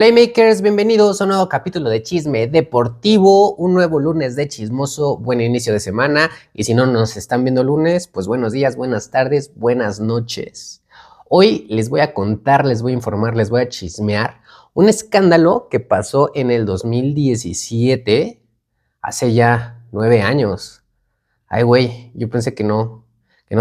Playmakers, bienvenidos a un nuevo capítulo de Chisme Deportivo, un nuevo lunes de chismoso, buen inicio de semana, y si no nos están viendo lunes, pues buenos días, buenas tardes, buenas noches. Hoy les voy a contar, les voy a informar, les voy a chismear un escándalo que pasó en el 2017, hace ya 9 años. Ay, güey, yo pensé que no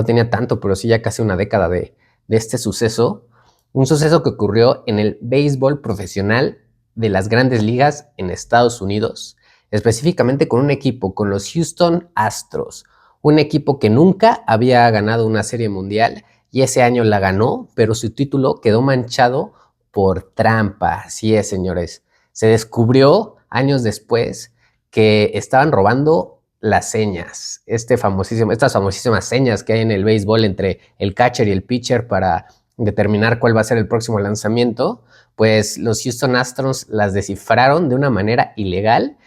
tenía tanto, pero sí ya casi una década de este suceso. Un suceso que ocurrió en el béisbol profesional de las grandes ligas en Estados Unidos, específicamente con un equipo, con los Houston Astros, un equipo que nunca había ganado una serie mundial y ese año la ganó, pero su título quedó manchado por trampa. Así es, señores. Se descubrió años después que estaban robando las señas, estas famosísimas señas que hay en el béisbol entre el catcher y el pitcher para determinar cuál va a ser el próximo lanzamiento, pues los Houston Astros las descifraron de una manera ilegal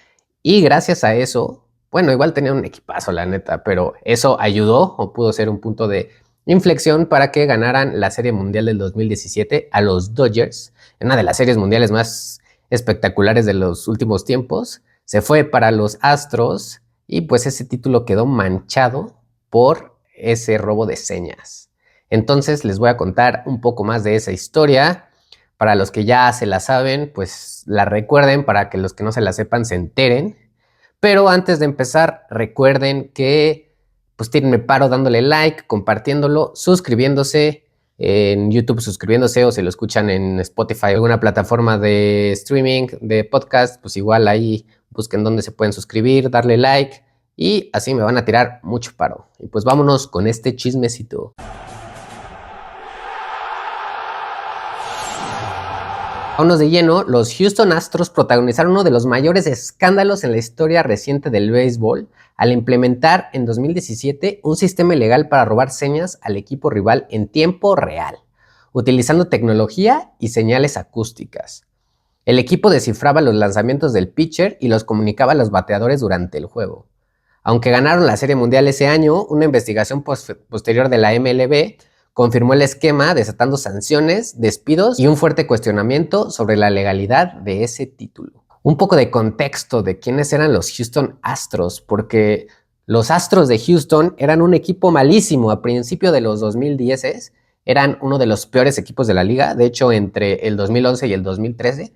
y gracias a eso, bueno, igual tenían un equipazo, la neta, pero eso ayudó o pudo ser un punto de inflexión para que ganaran la Serie Mundial del 2017 a los Dodgers, una de las series mundiales más espectaculares de los últimos tiempos. Se fue para los Astros y pues ese título quedó manchado por ese robo de señas. Entonces les voy a contar un poco más de esa historia. Para los que ya se la saben, pues la recuerden, para que los que no se la sepan se enteren. Pero antes de empezar, recuerden que pues tírenme paro dándole like, compartiéndolo, suscribiéndose en YouTube, suscribiéndose, o si lo escuchan en Spotify, alguna plataforma de streaming, de podcast, pues igual ahí busquen dónde se pueden suscribir, darle like y así me van a tirar mucho paro. Y pues vámonos con este chismecito. Vámonos de lleno, los Houston Astros protagonizaron uno de los mayores escándalos en la historia reciente del béisbol al implementar en 2017 un sistema ilegal para robar señas al equipo rival en tiempo real, utilizando tecnología y señales acústicas. El equipo descifraba los lanzamientos del pitcher y los comunicaba a los bateadores durante el juego. Aunque ganaron la Serie Mundial ese año, una investigación posterior de la MLB confirmó el esquema, desatando sanciones, despidos y un fuerte cuestionamiento sobre la legalidad de ese título. Un poco de contexto de quiénes eran los Houston Astros, porque los Astros de Houston eran un equipo malísimo a principios de los 2010s, eran uno de los peores equipos de la liga. De hecho, entre el 2011 y el 2013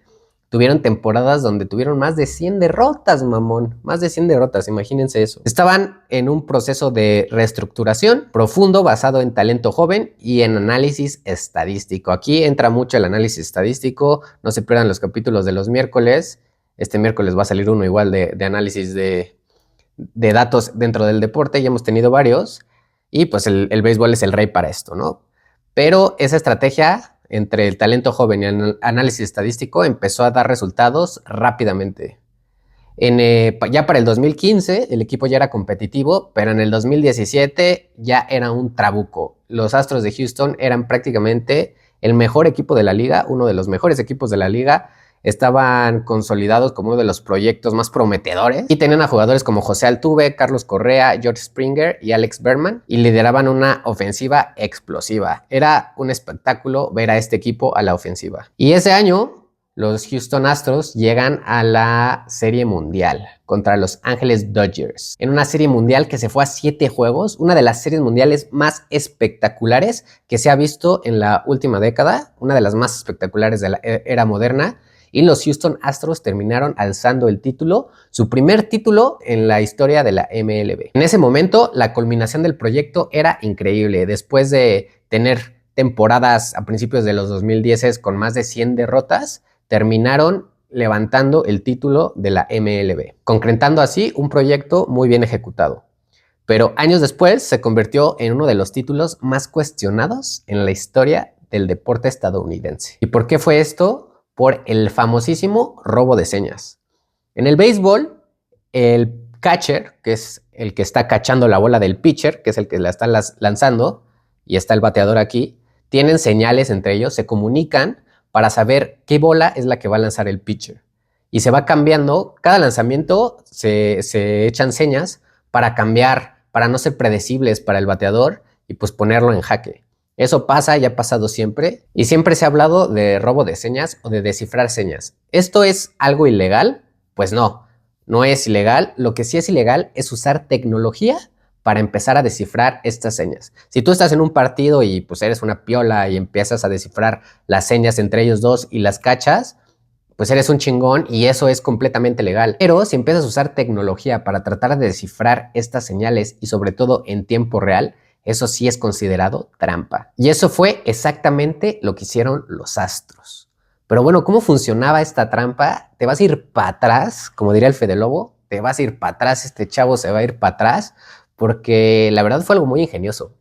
tuvieron temporadas donde tuvieron más de 100 derrotas, mamón. Más de 100 derrotas, imagínense eso. Estaban en un proceso de reestructuración profundo basado en talento joven y en análisis estadístico. Aquí entra mucho el análisis estadístico. No se pierdan los capítulos de los miércoles. Este miércoles va a salir uno igual de análisis de datos dentro del deporte. Ya hemos tenido varios. Y pues el béisbol es el rey para esto, ¿no? Pero esa estrategia entre el talento joven y el análisis estadístico empezó a dar resultados rápidamente. Ya para el 2015 el equipo ya era competitivo, pero en el 2017 ya era un trabuco. Los Astros de Houston eran prácticamente el mejor equipo de la liga, uno de los mejores equipos de la liga. Estaban consolidados como uno de los proyectos más prometedores y tenían a jugadores como José Altuve, Carlos Correa, George Springer y Alex Berman, y lideraban una ofensiva explosiva. Era un espectáculo ver a este equipo a la ofensiva. Y ese año los Houston Astros llegan a la Serie Mundial contra Los Ángeles Dodgers, en una Serie Mundial que se fue a 7 juegos, una de las series mundiales más espectaculares que se ha visto en la última década, una de las más espectaculares de la era moderna. Y los Houston Astros terminaron alzando el título, su primer título en la historia de la MLB. En ese momento, la culminación del proyecto era increíble. Después de tener temporadas a principios de los 2010 con más de 100 derrotas, terminaron levantando el título de la MLB, concretando así un proyecto muy bien ejecutado. Pero años después se convirtió en uno de los títulos más cuestionados en la historia del deporte estadounidense. ¿Y por qué fue esto? Por el famosísimo robo de señas. En el béisbol, el catcher, que es el que está cachando la bola del pitcher, que es el que la está lanzando, y está el bateador aquí, tienen señales entre ellos, se comunican para saber qué bola es la que va a lanzar el pitcher. Y se va cambiando, cada lanzamiento se echan señas para cambiar, para no ser predecibles para el bateador y pues ponerlo en jaque. Eso pasa y ha pasado siempre, y siempre se ha hablado de robo de señas o de descifrar señas. ¿Esto es algo ilegal? Pues no, no es ilegal. Lo que sí es ilegal es usar tecnología para empezar a descifrar estas señas. Si tú estás en un partido y pues eres una piola y empiezas a descifrar las señas entre ellos dos y las cachas, pues eres un chingón y eso es completamente legal. Pero si empiezas a usar tecnología para tratar de descifrar estas señales y sobre todo en tiempo real, eso sí es considerado trampa. Y eso fue exactamente lo que hicieron los astros. Pero bueno, ¿cómo funcionaba esta trampa? Te vas a ir para atrás, como diría el Fede Lobo, te vas a ir para atrás, este chavo se va a ir para atrás, porque la verdad fue algo muy ingenioso.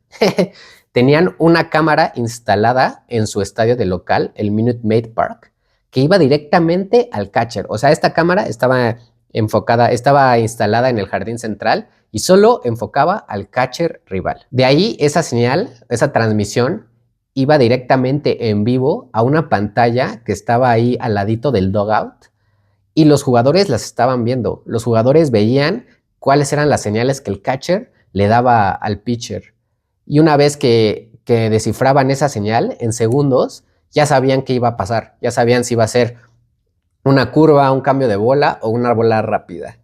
Tenían una cámara instalada en su estadio de local, el Minute Maid Park, que iba directamente al catcher. O sea, esta cámara estaba enfocada, estaba instalada en el jardín central y solo enfocaba al catcher rival. De ahí esa señal, esa transmisión, iba directamente en vivo a una pantalla que estaba ahí al ladito del dugout y los jugadores las estaban viendo. Los jugadores veían cuáles eran las señales que el catcher le daba al pitcher. Y una vez que descifraban esa señal en segundos, ya sabían qué iba a pasar, ya sabían si iba a ser una curva, un cambio de bola o una bola rápida.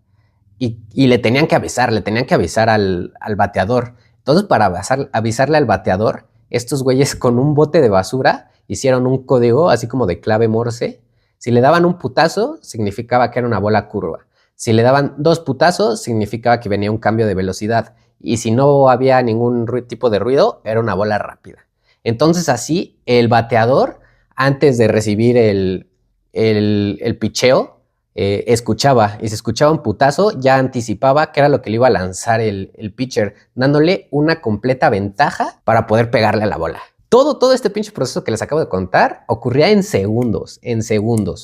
Y le tenían que avisar al bateador. Entonces, para avisarle al bateador, estos güeyes con un bote de basura hicieron un código así como de clave Morse. Si le daban un putazo, significaba que era una bola curva. Si le daban 2 putazos, significaba que venía un cambio de velocidad. Y si no había ningún tipo de ruido, era una bola rápida. Entonces así, el bateador, antes de recibir el picheo, escuchaba, y si escuchaba un putazo, ya anticipaba que era lo que le iba a lanzar el pitcher, dándole una completa ventaja para poder pegarle a la bola. Todo este pinche proceso que les acabo de contar ocurría en segundos.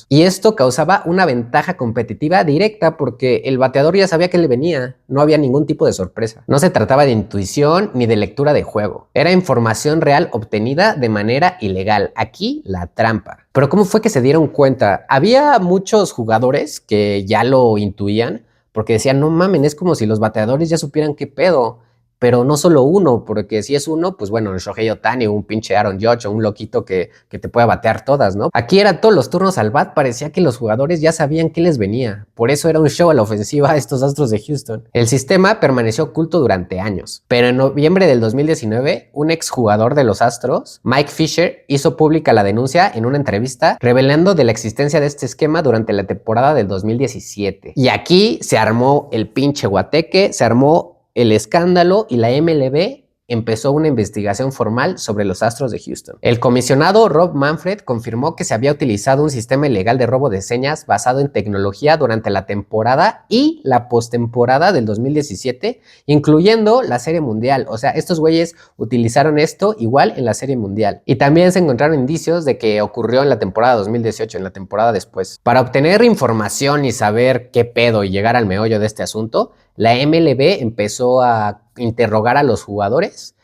Y esto causaba una ventaja competitiva directa porque el bateador ya sabía que le venía. No había ningún tipo de sorpresa. No se trataba de intuición ni de lectura de juego. Era información real obtenida de manera ilegal. Aquí la trampa. Pero ¿cómo fue que se dieron cuenta? Había muchos jugadores que ya lo intuían porque decían, no mamen, es como si los bateadores ya supieran qué pedo. Pero no solo uno, porque si es uno, pues bueno, el Shohei Ohtani, un pinche Aaron Judge o un loquito que te pueda batear todas, ¿no? Aquí eran todos los turnos al bat, parecía que los jugadores ya sabían qué les venía. Por eso era un show a la ofensiva a estos Astros de Houston. El sistema permaneció oculto durante años, pero en noviembre del 2019, un exjugador de los Astros, Mike Fisher, hizo pública la denuncia en una entrevista revelando de la existencia de este esquema durante la temporada del 2017. Y aquí se armó el pinche guateque, se armó el escándalo y la MLB empezó una investigación formal sobre los Astros de Houston. El comisionado Rob Manfred confirmó que se había utilizado un sistema ilegal de robo de señas basado en tecnología durante la temporada y la postemporada del 2017, incluyendo la Serie Mundial. O sea, estos güeyes utilizaron esto igual en la Serie Mundial. Y también se encontraron indicios de que ocurrió en la temporada 2018, en la temporada después. Para obtener información y saber qué pedo y llegar al meollo de este asunto, la MLB empezó a interrogar a los jugadores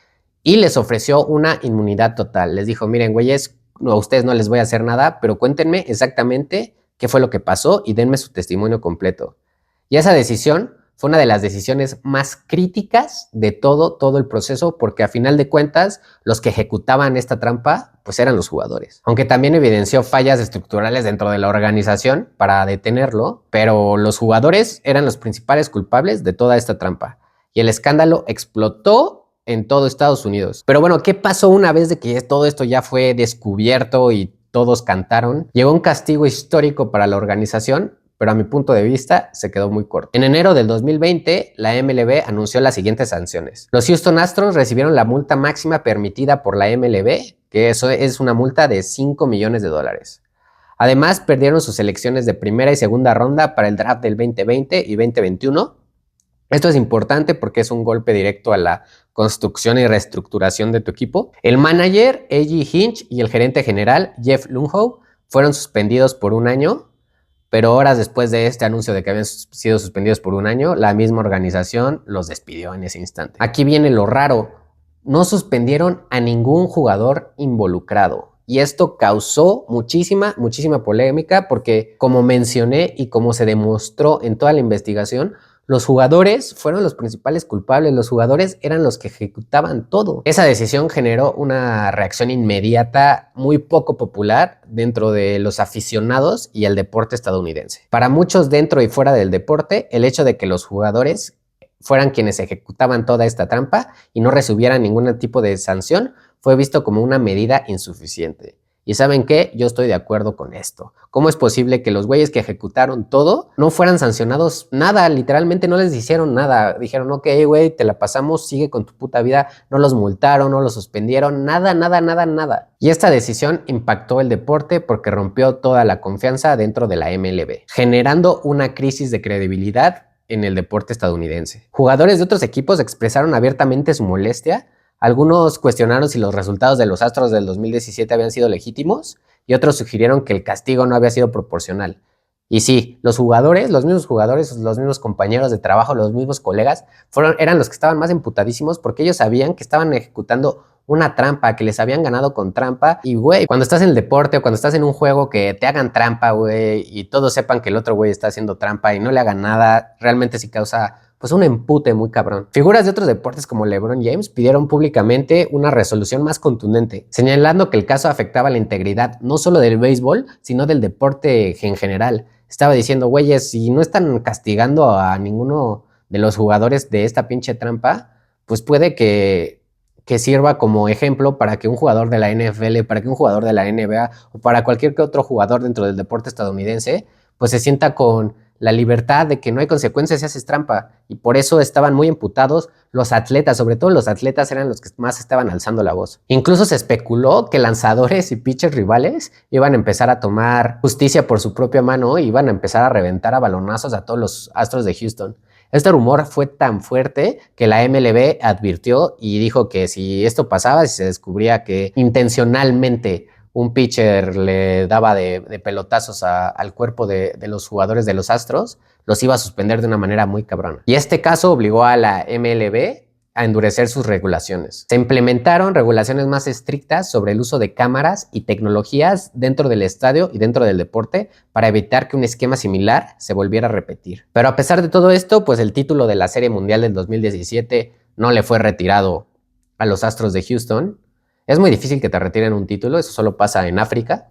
y les ofreció una inmunidad total. Les dijo, miren, güeyes, no, a ustedes no les voy a hacer nada, pero cuéntenme exactamente qué fue lo que pasó y denme su testimonio completo. Y esa decisión fue una de las decisiones más críticas de todo el proceso, porque a final de cuentas, los que ejecutaban esta trampa, pues eran los jugadores. Aunque también evidenció fallas estructurales dentro de la organización para detenerlo, pero los jugadores eran los principales culpables de toda esta trampa. Y el escándalo explotó en todo Estados Unidos. Pero bueno, ¿qué pasó una vez de que todo esto ya fue descubierto y todos cantaron? Llegó un castigo histórico para la organización, pero a mi punto de vista se quedó muy corto. En enero del 2020, la MLB anunció las siguientes sanciones. Los Houston Astros recibieron la multa máxima permitida por la MLB, que eso es una multa de $5 millones. Además, perdieron sus selecciones de primera y segunda ronda para el draft del 2020 y 2021. Esto es importante porque es un golpe directo a la construcción y reestructuración de tu equipo. El manager, A.G. Hinch, y el gerente general, Jeff Luhnow, fueron suspendidos por un año. Pero horas después de este anuncio de que habían sido suspendidos por un año, la misma organización los despidió en ese instante. Aquí viene lo raro. No suspendieron a ningún jugador involucrado. Y esto causó muchísima polémica porque, como mencioné y como se demostró en toda la investigación, Los jugadores fueron los principales culpables, los jugadores eran los que ejecutaban todo. Esa decisión generó una reacción inmediata muy poco popular dentro de los aficionados y el deporte estadounidense. Para muchos dentro y fuera del deporte, el hecho de que los jugadores fueran quienes ejecutaban toda esta trampa y no recibieran ningún tipo de sanción fue visto como una medida insuficiente. ¿Y saben qué? Yo estoy de acuerdo con esto. ¿Cómo es posible que los güeyes que ejecutaron todo no fueran sancionados nada? Literalmente no les hicieron nada. Dijeron, ok, güey, te la pasamos, sigue con tu puta vida. No los multaron, no los suspendieron, nada, nada, nada, nada. Y esta decisión impactó el deporte porque rompió toda la confianza dentro de la MLB, generando una crisis de credibilidad en el deporte estadounidense. Jugadores de otros equipos expresaron abiertamente su molestia. Algunos cuestionaron si los resultados de los Astros del 2017 habían sido legítimos y otros sugirieron que el castigo no había sido proporcional. Y sí, los mismos compañeros de trabajo, los mismos colegas, eran los que estaban más emputadísimos porque ellos sabían que estaban ejecutando una trampa, que les habían ganado con trampa. Y, güey, cuando estás en el deporte o cuando estás en un juego que te hagan trampa, güey, y todos sepan que el otro güey está haciendo trampa y no le hagan nada, realmente sí causa pues un empute muy cabrón. Figuras de otros deportes como LeBron James pidieron públicamente una resolución más contundente, señalando que el caso afectaba la integridad no solo del béisbol, sino del deporte en general. Estaba diciendo, güeyes, si no están castigando a ninguno de los jugadores de esta pinche trampa, pues puede que sirva como ejemplo para que un jugador de la NFL, para que un jugador de la NBA o para cualquier otro jugador dentro del deporte estadounidense, pues se sienta con la libertad de que no hay consecuencias si haces trampa. Y por eso estaban muy imputados los atletas, sobre todo los atletas eran los que más estaban alzando la voz. Incluso se especuló que lanzadores y pitchers rivales iban a empezar a tomar justicia por su propia mano y iban a empezar a reventar a balonazos a todos los Astros de Houston. Este rumor fue tan fuerte que la MLB advirtió y dijo que si esto pasaba, si se descubría que intencionalmente un pitcher le daba de pelotazos al cuerpo de los jugadores de los Astros, los iba a suspender de una manera muy cabrona. Y este caso obligó a la MLB a endurecer sus regulaciones. Se implementaron regulaciones más estrictas sobre el uso de cámaras y tecnologías dentro del estadio y dentro del deporte para evitar que un esquema similar se volviera a repetir. Pero a pesar de todo esto, pues el título de la Serie Mundial del 2017 no le fue retirado a los Astros de Houston. Es muy difícil que te retiren un título, eso solo pasa en África,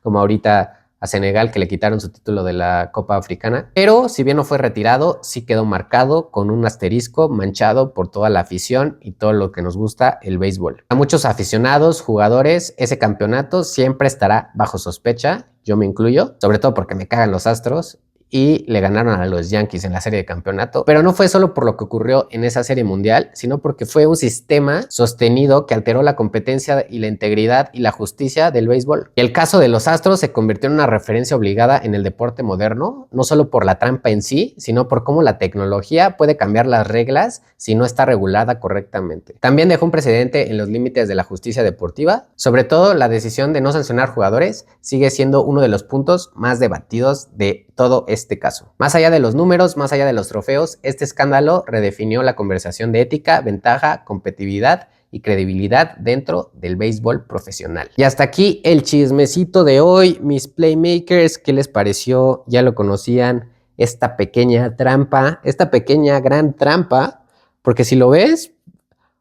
como ahorita a Senegal que le quitaron su título de la Copa Africana. Pero si bien no fue retirado, sí quedó marcado con un asterisco manchado por toda la afición y todo lo que nos gusta el béisbol. A muchos aficionados, jugadores, ese campeonato siempre estará bajo sospecha, yo me incluyo, sobre todo porque me cagan los Astros y le ganaron a los Yankees en la serie de campeonato. Pero no fue solo por lo que ocurrió en esa serie mundial, sino porque fue un sistema sostenido que alteró la competencia y la integridad y la justicia del béisbol. El caso de los Astros se convirtió en una referencia obligada en el deporte moderno, no solo por la trampa en sí, sino por cómo la tecnología puede cambiar las reglas si no está regulada correctamente. También dejó un precedente en los límites de la justicia deportiva. Sobre todo, la decisión de no sancionar jugadores sigue siendo uno de los puntos más debatidos de todo este caso. Más allá de los números, más allá de los trofeos, este escándalo redefinió la conversación de ética, ventaja, competitividad y credibilidad dentro del béisbol profesional. Y hasta aquí el chismecito de hoy, mis playmakers. ¿Qué les pareció? ¿Ya lo conocían? Esta pequeña trampa, esta pequeña gran trampa, porque si lo ves,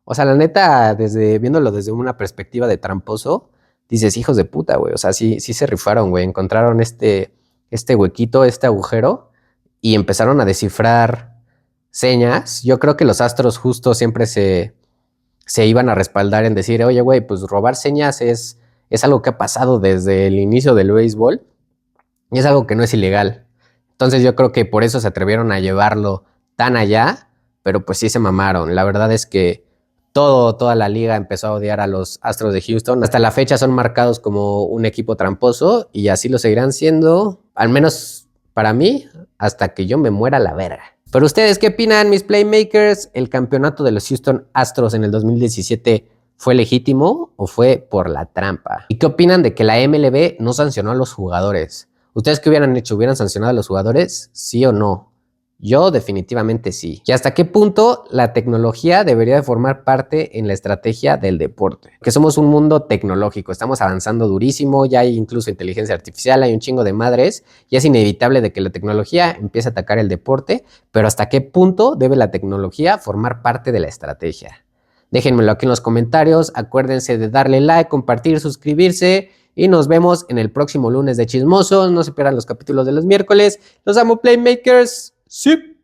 o sea, la neta, viéndolo desde una perspectiva de tramposo, dices, hijos de puta, güey, o sea, sí se rifaron, güey, encontraron este huequito, este agujero, y empezaron a descifrar señas. Yo creo que los Astros justo siempre se iban a respaldar en decir, oye, güey, pues robar señas es algo que ha pasado desde el inicio del béisbol y es algo que no es ilegal. Entonces yo creo que por eso se atrevieron a llevarlo tan allá, pero pues sí se mamaron. La verdad es que toda la liga empezó a odiar a los Astros de Houston. Hasta la fecha son marcados como un equipo tramposo y así lo seguirán siendo, al menos para mí, hasta que yo me muera la verga. Pero ustedes, ¿qué opinan, mis playmakers? ¿El campeonato de los Houston Astros en el 2017 fue legítimo o fue por la trampa? ¿Y qué opinan de que la MLB no sancionó a los jugadores? ¿Ustedes qué hubieran hecho? ¿Hubieran sancionado a los jugadores? ¿Sí o no? Yo definitivamente sí. ¿Y hasta qué punto la tecnología debería de formar parte en la estrategia del deporte? Que somos un mundo tecnológico, estamos avanzando durísimo, ya hay incluso inteligencia artificial, hay un chingo de madres, y es inevitable de que la tecnología empiece a atacar el deporte, pero ¿hasta qué punto debe la tecnología formar parte de la estrategia? Déjenmelo aquí en los comentarios, acuérdense de darle like, compartir, suscribirse, y nos vemos en el próximo lunes de Chismosos. No se pierdan los capítulos de los miércoles. Los amo, Playmakers. Sí.